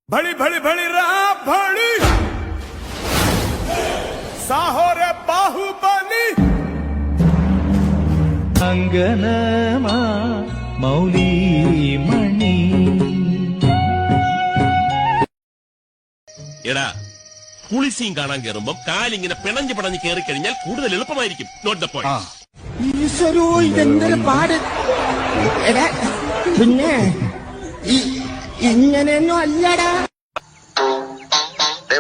भली भली भली रहा भली साहोरे बाहुबली अंगनमा मौली मणि എടാ കുളിസീൻ കാണാൻ കയറുമ്പോ കാലിങ്ങനെ പിണഞ്ഞ് പിണഞ്ഞ് കയറി കഴിഞ്ഞാൽ കൂടുതൽ എളുപ്പമായിരിക്കും. Not the point. ഈശ്വരോ ഇതെന്തൊരു പാട്. എടാ പിന്നെ ഇങ്ങനെയൊന്നും അല്ലടാ.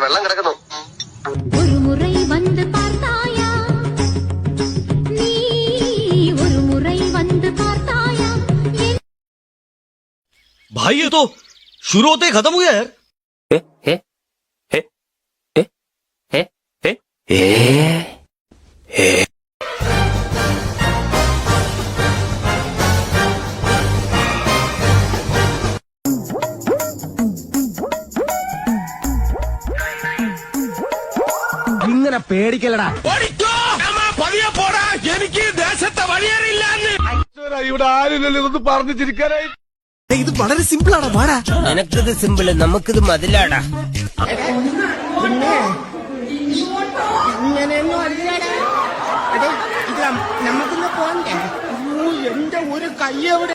വെള്ളം കിടക്കുന്നു. ഒരു മുறை வந்து பார்த்தாயா நீ ஒரு முறை வந்து பார்த்தாया भाई ये तो शुरू होते ही खत्म हो गया यार. ഇങ്ങനെ പേടിക്കലടാ. പതിയെ പോടാ, എനിക്ക് ദേശത്തെ വഴിയേറിയില്ല. ഇവിടെ ആരില്ലല്ലോ ഇതൊന്ന് പറഞ്ഞു ചിരിക്കാനായി. ഇത് വളരെ സിമ്പിൾ ആണ്. വാടാ, നിനക്കിത് സിമ്പിള്, നമുക്കിത് മതിലാടാ. പിന്നെ ഇങ്ങനെയൊന്നും അല്ലടാ. അതെ ഇത് നമുക്കിന്ന് പോണ്ടേ. എന്റെ ഒരു കൈ എവിടെ?